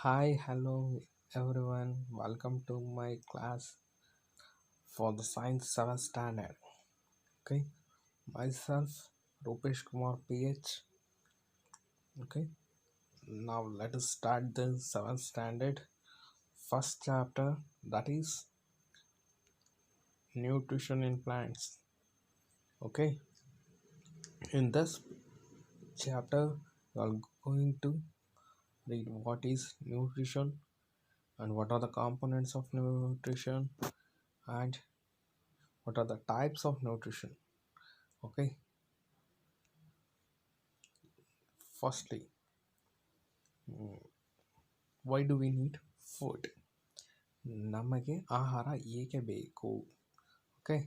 Hi, hello everyone. Welcome to my class for the Science 7th Standard. Okay, myself Rupesh Kumar PH. Okay, now let us start the 7th Standard first chapter, that is nutrition in plants. Okay, in this chapter, we are going to read what is nutrition and what are the components of nutrition and what are the types of nutrition. Okay, firstly, why do we need food? ನಮಗೆ ಆಹಾರ ಏಕೆ ಬೇಕು? Okay,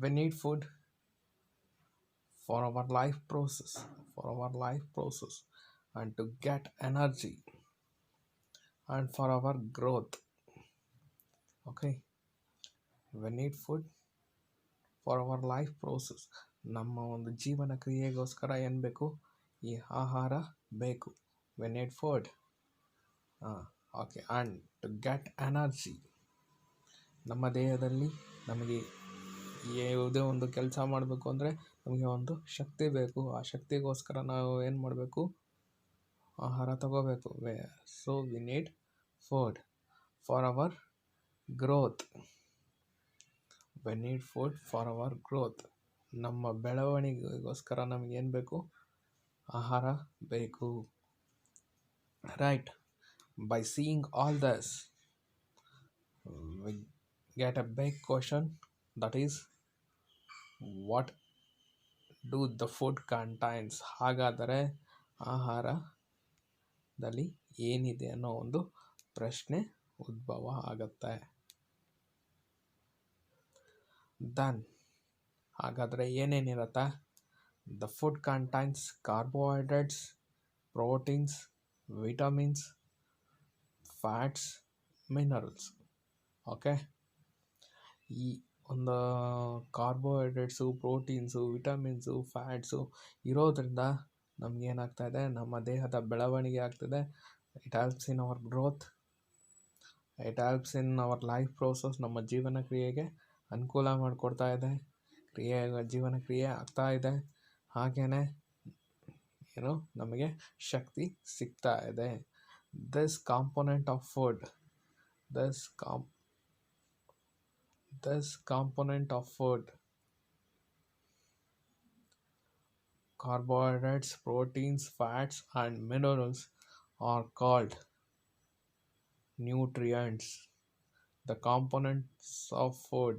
we need food for our life process, for our life process, and to get energy and for our growth. Okay, we need food for our life process. ನಮ್ಮ ಒಂದು ಜೀವನ ಕ್ರಿಯೆಗೋಸ್ಕರ ಏನು ಬೇಕು? ಈ ಆಹಾರ ಬೇಕು. We need food. Okay, and to get energy. ನಮ್ಮ ದೇಹದಲ್ಲಿ ನಮಗೆ ಯಾವುದೇ ಒಂದು ಕೆಲಸ ಮಾಡಬೇಕು ಅಂದರೆ ನಮಗೆ ಒಂದು ಶಕ್ತಿ ಬೇಕು. ಆ ಶಕ್ತಿಗೋಸ್ಕರ ನಾವು ಏನು ಮಾಡಬೇಕು? ಆಹಾರ ತಗೋಬೇಕು. So we need food for our growth. We need food for our growth. ನಮ್ಮ ಬೆಳವಣಿಗೆಗೋಸ್ಕರ ನಮಗೇನು ಬೇಕು? ಆಹಾರ ಬೇಕು. Right. By seeing all Dus V get a big question, that is what do the food contains. ಹಾಗಾದರೆ ಆಹಾರದಲ್ಲಿ ಏನಿದೆ ಅನ್ನೋ ಒಂದು ಪ್ರಶ್ನೆ ಉದ್ಭವ ಆಗುತ್ತೆ. ದೆನ್ ಹಾಗಾದರೆ ಏನೇನಿರುತ್ತೆ? The food contains carbohydrates, proteins, vitamins, fats, minerals. Okay, ಈ ಒಂದು ಕಾರ್ಬೋಹೈಡ್ರೇಟ್ಸು, ಪ್ರೋಟೀನ್ಸು, ವಿಟಮಿನ್ಸು, ಫ್ಯಾಟ್ಸು ಇರೋದ್ರಿಂದ ನಮಗೇನಾಗ್ತಾ ಇದೆ? ನಮ್ಮ ದೇಹದ ಬೆಳವಣಿಗೆ ಆಗ್ತದೆ. It helps in our growth, it helps in our life process. ನಮ್ಮ ಜೀವನ ಕ್ರಿಯೆಗೆ ಅನುಕೂಲ ಮಾಡಿಕೊಡ್ತಾ ಇದೆ. ಜೀವನ ಕ್ರಿಯೆ ಆಗ್ತಾ ಇದೆ. ಹಾಗೆಯೇ ನಮಗೆ ಶಕ್ತಿ ಸಿಗ್ತಾ ಇದೆ. This component of food, this component of food, carbohydrates, proteins, fats, and minerals, are called nutrients. The components of food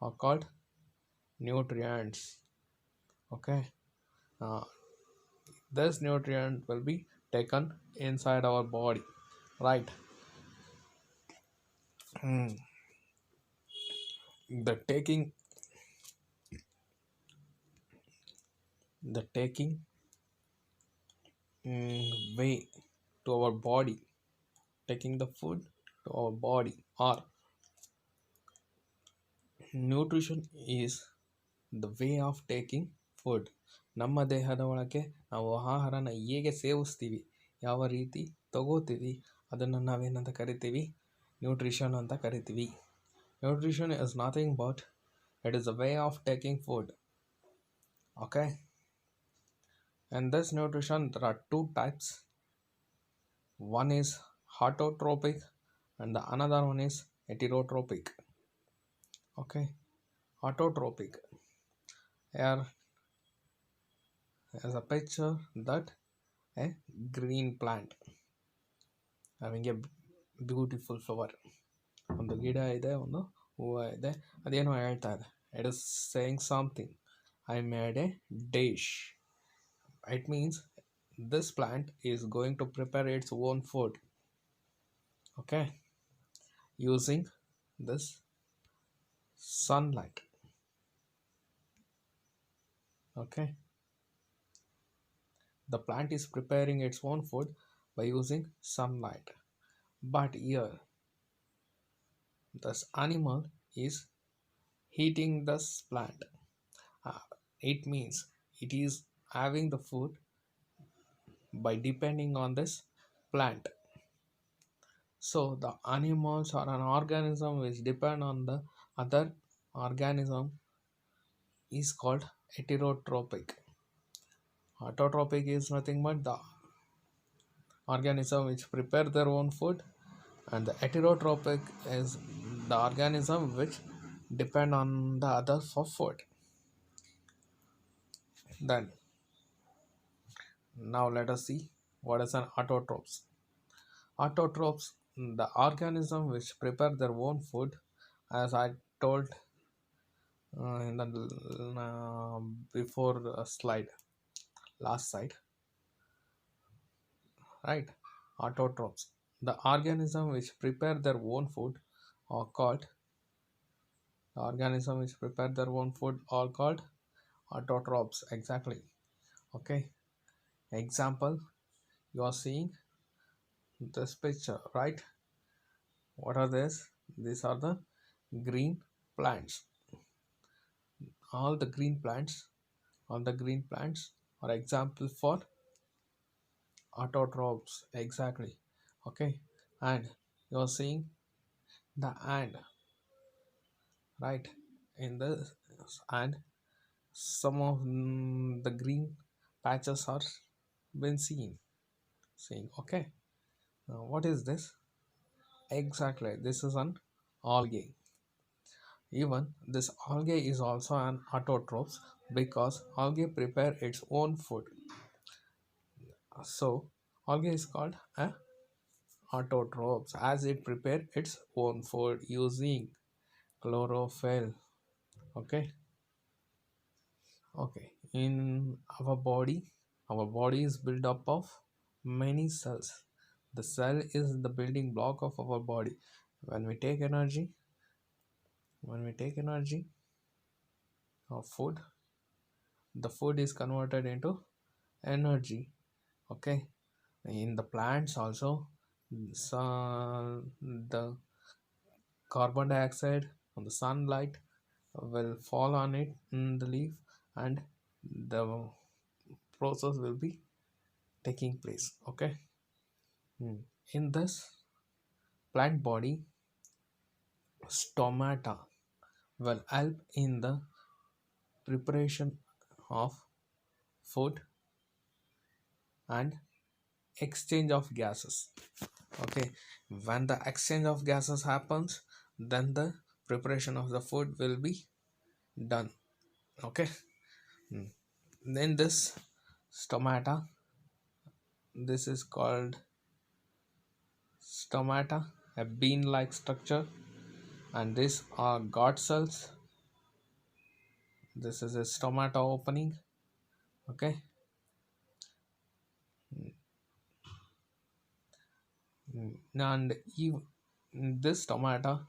are called nutrients. Okay, this nutrient will be taken inside our body, right? the taking way to our body, taking the food to our body, or nutrition is the way of taking food. ನಮ್ಮ ದೇಹದ ಒಳಗೆ ನಾವು ಆಹಾರನ ಹೇಗೆ ಸೇವಿಸ್ತೀವಿ, ಯಾವ ರೀತಿ ತಗೋತೀವಿ, ಅದನ್ನು ನಾವೇನಂತ ಕರಿತೀವಿ? ನ್ಯೂಟ್ರಿಷನ್ ಅಂತ ಕರಿತೀವಿ. Nutrition is nothing but it is a way of taking food. Okay, and this nutrition, there are two types. One is autotrophic and the another one is heterotrophic. Okay, autotrophic. Here is a picture that a green plant having a beautiful flower. ಒಂದು ಗಿಡ ಇದೆ, ಒಂದು ಹೂವು ಇದೆ. ಅದೇನೋ ಹೇಳ್ತಾ ಇದೆ. It is saying something. I made A dish. It means this plant is going to prepare its own food. Okay, using this sunlight. Okay, the plant is preparing its own food by using sunlight. But here this animal is eating this plant. It means it is having the food by depending on this plant. So the animals or an organism which depend on the other organism is called heterotrophic. Autotrophic is nothing but the organism which prepare their own food, and the heterotrophic is the organism which depend on the others for food. Then now let us see what is an autotrophs. Autotrophs, the organism which prepare their own food, as I told in the before slide, last slide, right? Autotrophs, the organism which prepare their own food, are called the organism which prepare their own food are called autotrophs. Exactly. Okay. Example, you are seeing this picture, right? What are this? These are the green plants. All the green plants, all the green plants are example for autotrophs. Exactly. Okay. And you are seeing the ant, right? In the and some of the green patches are been seen. Okay. Now, what is this? Exactly, this is an algae. Even this algae is also an autotroph because algae prepare its own food. So algae is called a autotroph as it prepare its own food using chlorophyll. Okay. Okay. In our body is built up of many cells. The cell is the building block of our body. When we take energy, when we take energy or food, the food is converted into energy. Okay. In the plants also, the carbon dioxide on the sunlight will fall on it in the leaf, and the process will be taking place. Okay. In this plant body, stomata will help in the preparation of food and exchange of gases. Okay. When the exchange of gases happens, then the preparation of the food will be done. Okay. Then this stomata, this is called stomata, a bean like structure, and these are guard cells. This is a stomata opening. Okay. And this stomata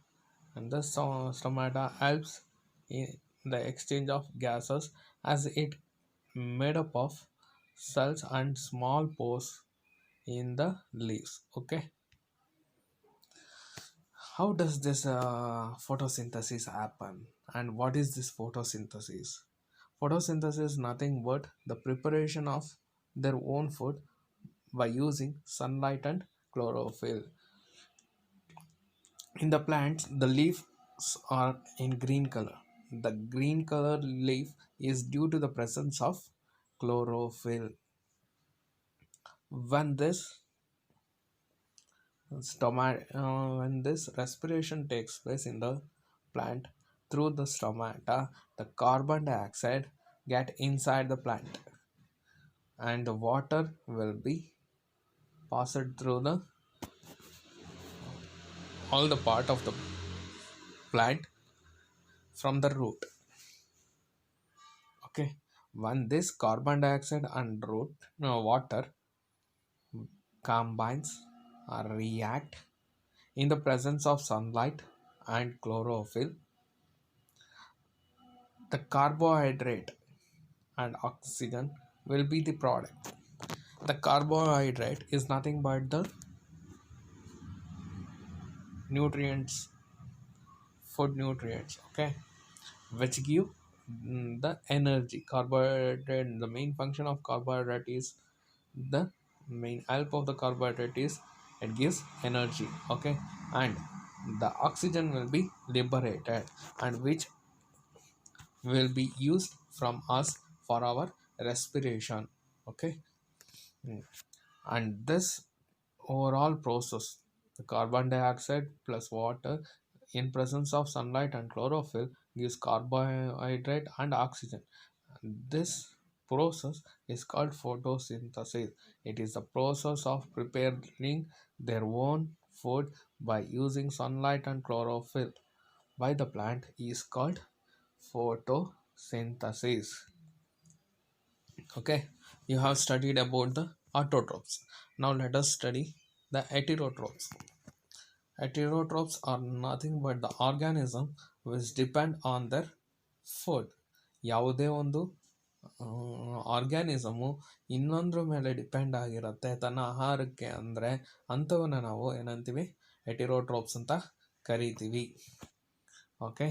and this stomata helps in the exchange of gases as it made up of cells and small pores in the leaves. Okay. How does this photosynthesis happen, and what is this photosynthesis? Photosynthesis is nothing but the preparation of their own food by using sunlight and chlorophyll. In the plants, the leaves are in green color. The green color leaf is due to the presence of chlorophyll. When this when this respiration takes place in the plant through the stomata, the carbon dioxide get inside the plant, and the water will be passed through the all the part of the plant from the root. Okay. When this carbon dioxide and root water combines or react in the presence of sunlight and chlorophyll, the carbohydrate and oxygen will be the product. The carbohydrate is nothing but the nutrients, food nutrients, okay, which give the energy. Carbohydrate, the main function of carbohydrate is the main help of the carbohydrate is it gives energy, okay, and the oxygen will be liberated, and which will be used from us for our respiration, okay. Mm. And this overall process, the carbon dioxide plus water in presence of sunlight and chlorophyll gives carbohydrate and oxygen. This process is called photosynthesis. It is the process of preparing their own food by using sunlight and chlorophyll by the plant is called photosynthesis. Okay, you have studied about the autotrophs. Now let us study the heterotrophs. Heterotrophs are nothing but the organism which depend on their food. ಯಾವುದೇ ಒಂದು ಆರ್ಗ್ಯಾನಿಸಮು ಇನ್ನೊಂದ್ರ ಮೇಲೆ depend ಆಗಿರುತ್ತೆ ತನ್ನ ಆಹಾರಕ್ಕೆ ಅಂದರೆ ಅಂಥವನ್ನ ನಾವು ಏನಂತೀವಿ heterotropes ಅಂತ ಕರಿತೀವಿ. Okay,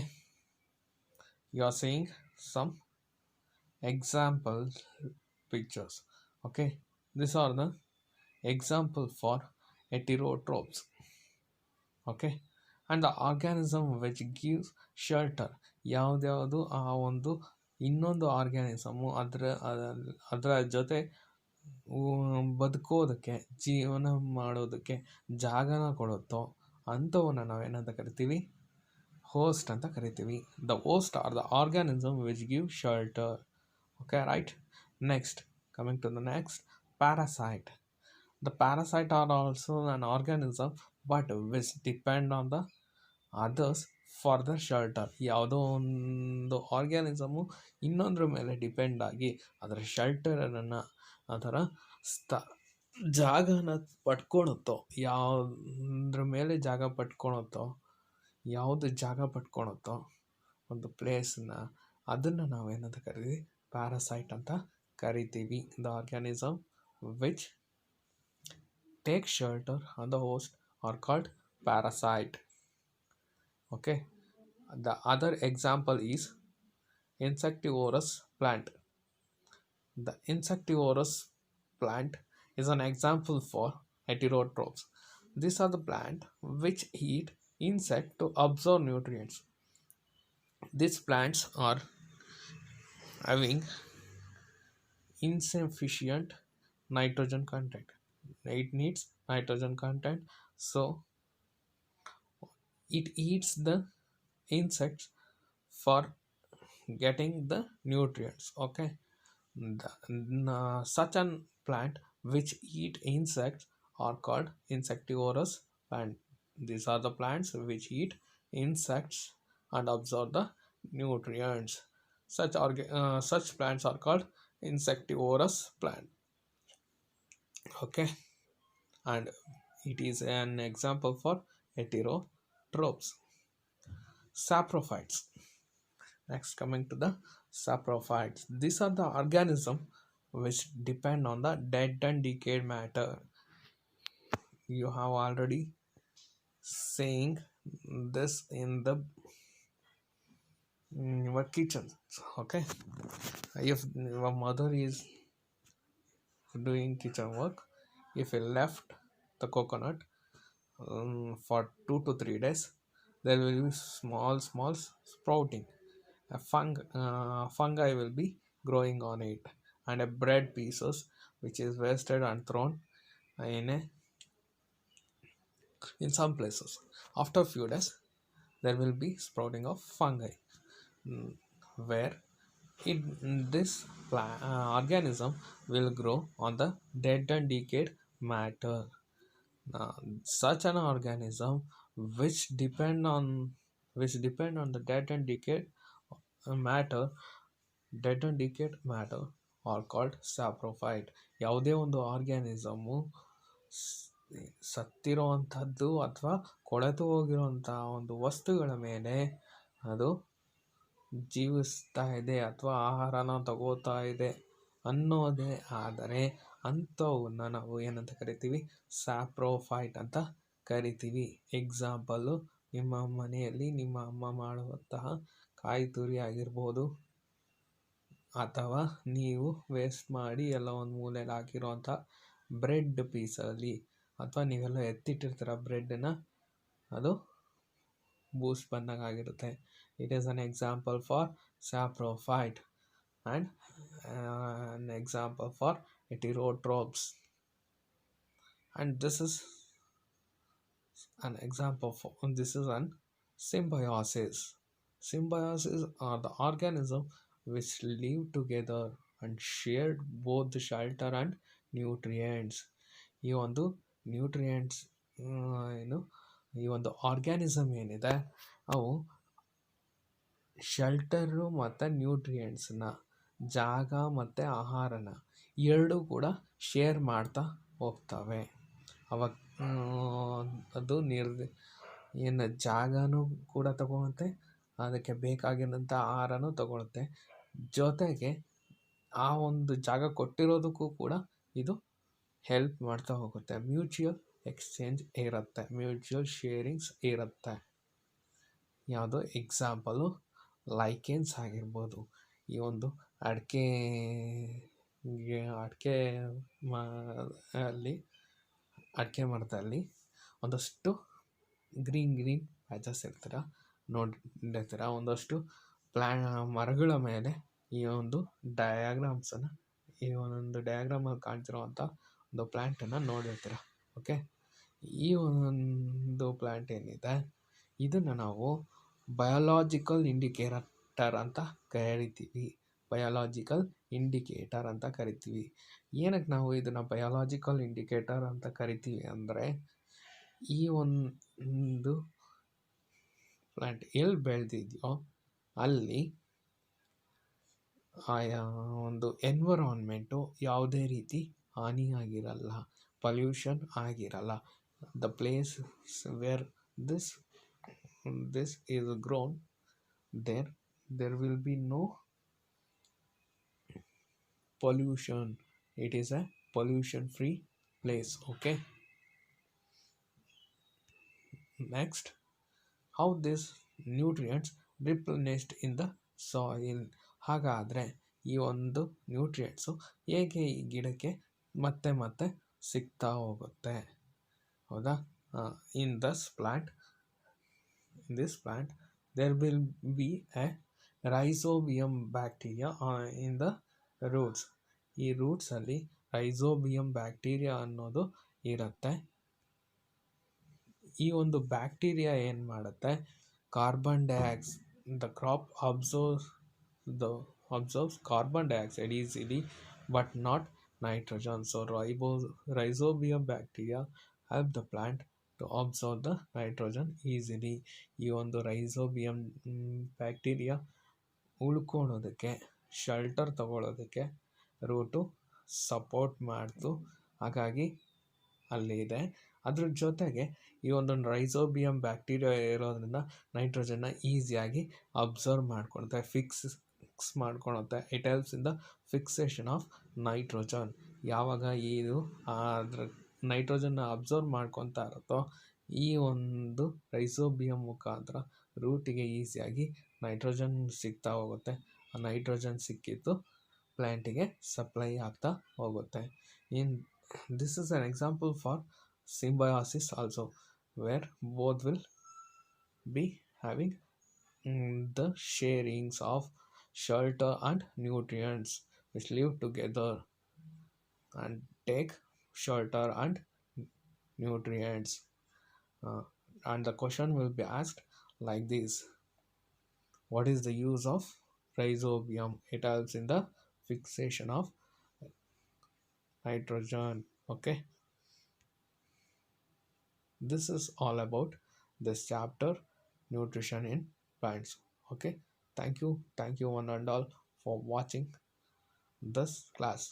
you are saying some example pictures. Okay, these are the example for heterotrophs. Okay, and the organism which gives shelter, ಯಾವ್ದ್ಯಾವುದು ಆ ಒಂದು ಇನ್ನೊಂದು ಆರ್ಗ್ಯಾನಿಸಮು ಅದರ ಜೊತೆ ಬದುಕೋದಕ್ಕೆ ಜೀವನ ಮಾಡೋದಕ್ಕೆ ಜಾಗನ ಕೊಡುತ್ತೋ ಅಂಥವನ್ನ ನಾವೇನಂತ ಕರಿತೀವಿ ಹೋಸ್ಟ್ ಅಂತ ಕರಿತೀವಿ. The host are the organism which give shelter. Okay, right. Next, coming to the next, parasite. The parasite are also an organism but which depend on the others for the shelter. ಯಾವುದೋ ಒಂದು ಆರ್ಗ್ಯಾನಿಸಮು ಇನ್ನೊಂದ್ರ ಮೇಲೆ depend ಆಗಿ ಅದರ ಶೆಲ್ಟರನ್ನು ಅದರ ಜಾಗನ ಪಡ್ಕೊಳುತ್ತೋ, ಯಾವುದ್ರ ಮೇಲೆ ಜಾಗ ಪಡ್ಕೊಳುತ್ತೋ, ಯಾವುದು ಜಾಗ ಪಡ್ಕೊಳುತ್ತೋ ಒಂದು ಪ್ಲೇಸನ್ನ, ಅದನ್ನು ನಾವೇನಂತ ಕರಿತೀವಿ ಪ್ಯಾರಾಸೈಟ್ ಅಂತ ಕರಿತೀವಿ. The organism which take shelter on the host are called parasite. Okay, the other example is insectivorous plant. The insectivorous plant is an example for heterotrophs. These are the plants which eat insect to absorb nutrients. These plants are having insufficient nitrogen content. It needs nitrogen content, so it eats the insects for getting the nutrients. Okay, such an plant which eat insects are called insectivorous plant. These are the plants which eat insects and absorb the nutrients. Such plants are called insectivorous plant. Okay, and it is an example for heterotrophs. Saprophytes. Next, coming to the saprophytes. These are the organisms which depend on the dead and decayed matter. You have already saying this in the your kitchen. Okay, if your mother is doing kitchen work, if you left the coconut for 2 to 3 days, there will be small sprouting. A fungi will be growing on it, and a bread pieces which is wasted and thrown in some places. After a few days, there will be sprouting of fungi, where this organism will grow on the dead and decayed matter. Such an organism which depend on the dead and decayed matter are called saprophyte. ಯಾವುದೇ ಒಂದು ಆರ್ಗ್ಯಾನಿಸಮು ಸತ್ತಿರೋವಂಥದ್ದು ಅಥವಾ ಕೊಳೆತು ಹೋಗಿರೋಂಥ ಒಂದು ವಸ್ತುಗಳ ಮೇಲೆ ಅದು ಜೀವಿಸ್ತಾ ಇದೆ ಅಥವಾ ಆಹಾರನ ತಗೋತಾ ಇದೆ ಅನ್ನೋದೇ ಆದರೆ ಅಂಥವನ್ನ ನಾವು ಏನಂತ ಕರಿತೀವಿ ಸ್ಯಾಪ್ರೋಫೈಟ್ ಅಂತ ಕರಿತೀವಿ. ಎಕ್ಸಾಂಪಲ್ಲು, ನಿಮ್ಮ ಮನೆಯಲ್ಲಿ ನಿಮ್ಮ ಅಮ್ಮ ಮಾಡುವಂತಹ ಕಾಯಿ ತುರಿ ಆಗಿರ್ಬೋದು, ಅಥವಾ ನೀವು ವೇಸ್ಟ್ ಮಾಡಿ ಎಲ್ಲ ಒಂದು ಮೂಲೆಯಲ್ಲಿ ಹಾಕಿರೋಂಥ ಬ್ರೆಡ್ ಪೀಸಲ್ಲಿ ಅಥವಾ ನೀವೆಲ್ಲ ಎತ್ತಿಟ್ಟಿರ್ತೀರ ಬ್ರೆಡ್ನ, ಅದು ಬೂಸ್ಟ್ ಬಂದಂಗೆ ಆಗಿರುತ್ತೆ. It is an example for saprophyte and an example for heterotrophs, and this is an symbiosis. Symbiosis are the organism which live together and shared both the shelter and nutrients. ಈ ಒಂದು nutrients ಏನು ಈ ಒಂದು organism ಏನಿದೆ ಅವು shelter ಮತ್ತು ನ್ಯೂಟ್ರಿಯೆಂಟ್ಸನ್ನ, ಜಾಗ ಮತ್ತು ಆಹಾರನ ಎರಡೂ ಕೂಡ ಶೇರ್ ಮಾಡ್ತಾ ಹೋಗ್ತವೆ. ಅವಾಗ ಅದು ಏನು ಜಾಗನೂ ಕೂಡ ತಗೊಳುತ್ತೆ, ಅದಕ್ಕೆ ಬೇಕಾಗಿರೋಂಥ ಆಹಾರನೂ ತಗೊಳುತ್ತೆ, ಜೊತೆಗೆ ಆ ಒಂದು ಜಾಗ ಕೊಟ್ಟಿರೋದಕ್ಕೂ ಕೂಡ ಇದು ಹೆಲ್ಪ್ ಮಾಡ್ತಾ ಹೋಗುತ್ತೆ. ಮ್ಯೂಚುವಲ್ ಎಕ್ಸ್ಚೇಂಜ್ ಇರುತ್ತೆ, ಮ್ಯೂಚುವಲ್ ಶೇರಿಂಗ್ಸ್ ಇರುತ್ತೆ. ಯಾವುದೋ ಎಕ್ಸಾಂಪಲು ಲೈಕೆನ್ಸ್ ಆಗಿರ್ಬೋದು. ಈ ಒಂದು ಅಡಿಕೆ ಅಲ್ಲಿ ಅಡಿಕೆ ಮರದಲ್ಲಿ ಒಂದಷ್ಟು ಗ್ರೀನ್ ಪ್ಯಾಚಸ್ ನೋಡಿರ್ತೀರ. ಒಂದಷ್ಟು ಮರಗಳ ಮೇಲೆ ಈ ಒಂದು ಡಯಾಗ್ರಾಮ್ಸನ್ನು, ಈ ಒಂದೊಂದು ಡಯಾಗ್ರಾಮಲ್ಲಿ ಕಾಣ್ತಿರೋವಂಥ ಒಂದು ಪ್ಲ್ಯಾಂಟನ್ನು ನೋಡಿರ್ತೀರ. ಓಕೆ, ಈ ಒಂದು ಪ್ಲ್ಯಾಂಟ್ ಏನಿದೆ ಇದನ್ನು ನಾವು ಬಯಾಲಜಿಕಲ್ ಇಂಡಿಕೇಟರ್ ಅಂತ ಕರಿತೀವಿ. ಏನಕ್ಕೆ ನಾವು ಇದನ್ನು ಬಯಾಲಜಿಕಲ್ ಇಂಡಿಕೇಟರ್ ಅಂತ ಕರಿತೀವಿ ಅಂದರೆ, ಈ ಒಂದು ಪ್ಲ್ಯಾಂಟ್ ಎಲ್ಲಿ ಬೆಳೆದಿದೆಯೋ ಅಲ್ಲಿ ಆಯಾ ಒಂದು ಎನ್ವಿರಾನ್ಮೆಂಟು ಯಾವುದೇ ರೀತಿ ಹಾನಿಯಾಗಿರಲ್ಲ, ಪೊಲ್ಯೂಷನ್ ಆಗಿರಲ್ಲ. The place where this is grown, there will be no pollution. It is a pollution free place. Okay, next, how these nutrients replenished in the soil. ಹಾಗಾದರೆ ಈ ಒಂದು ನ್ಯೂಟ್ರಿಯೆಂಟ್ಸು ಹೇಗೆ ಈ ಗಿಡಕ್ಕೆ ಮತ್ತೆ ಮತ್ತೆ ಸಿಗ್ತಾ ಹೋಗುತ್ತೆ, ಹೌದಾ? In this plant there will be a rhizobium bacteria in the roots. ಈ ರೂಟ್ಸಲ್ಲಿ ರೈಸೋಬಿಯಂ ಬ್ಯಾಕ್ಟೀರಿಯಾ ಅನ್ನೋದು ಇರುತ್ತೆ. ಈ ಒಂದು ಬ್ಯಾಕ್ಟೀರಿಯಾ ಏನು ಮಾಡುತ್ತೆ, carbon dioxide, the crop observes carbon dioxide easily but not nitrogen. So rhizobium bacteria help the plant to absorb the nitrogen easily. ಈ ಒಂದು rhizobium bacteria ಉಳ್ಕೊಳ್ಳೋದಕ್ಕೆ, ಶೆಲ್ಟರ್ ತಗೊಳ್ಳೋದಕ್ಕೆ ರೂಟು ಸಪೋರ್ಟ್ ಮಾಡ್ತು, ಹಾಗಾಗಿ ಅಲ್ಲಿದೆ. ಅದ್ರ ಜೊತೆಗೆ ಈ ಒಂದು ರೈಸೋಬಿಯಂ ಬ್ಯಾಕ್ಟೀರಿಯಾ ಇರೋದ್ರಿಂದ ನೈಟ್ರೋಜನ್ನ ಈಸಿಯಾಗಿ ಅಬ್ಸರ್ವ್ ಮಾಡ್ಕೊಳುತ್ತೆ, ಫಿಕ್ಸ್ ಮಾಡ್ಕೊಳುತ್ತೆ. It helps in the fixation of nitrogen. ಯಾವಾಗ ಇದು ಅದ್ರ ನೈಟ್ರೋಜನ್ನ ಅಬ್ಸರ್ವ್ ಮಾಡ್ಕೊತಾ ಇರುತ್ತೋ ಈ ಒಂದು ರೈಸೋಬಿಯಂ ಮುಖಾಂತರ ರೂಟಿಗೆ ಈಸಿಯಾಗಿ ನೈಟ್ರೋಜನ್ ಸಿಗ್ತಾ ಹೋಗುತ್ತೆ. ಆ ನೈಟ್ರೋಜನ್ ಸಿಕ್ಕಿದ್ದು ಪ್ಲ್ಯಾಂಟಿಗೆ ಸಪ್ಲೈ ಆಗ್ತಾ ಹೋಗುತ್ತೆ. This is an example for symbiosis also, where both will be having the sharings of shelter and nutrients which live together and take shelter and nutrients. And the question will be asked like this: what is the use of rhizobium? It helps in the fixation of nitrogen. Okay, this is all about this chapter, nutrition in plants. Okay, thank you one and all for watching this class.